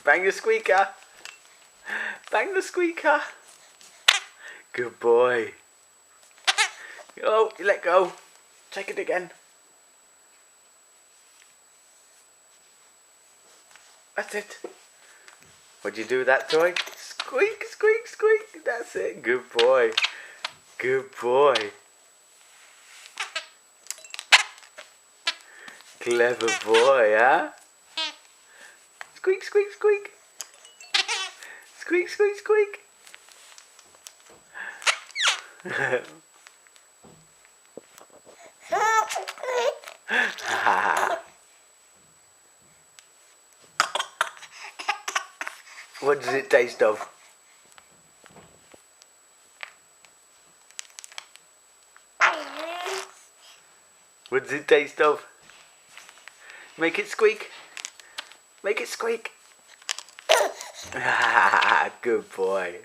Bang the squeaker. Bang the squeaker. Good boy. Oh, you let go. Take it again. That's it. What'd you do with that toy? Squeak, squeak, squeak. That's it. Good boy. Good boy. Clever boy, huh? Squeak, squeak, squeak. Squeak, squeak, squeak. What does it taste of? What does it taste of? Make it squeak. Make it squeak. Good boy.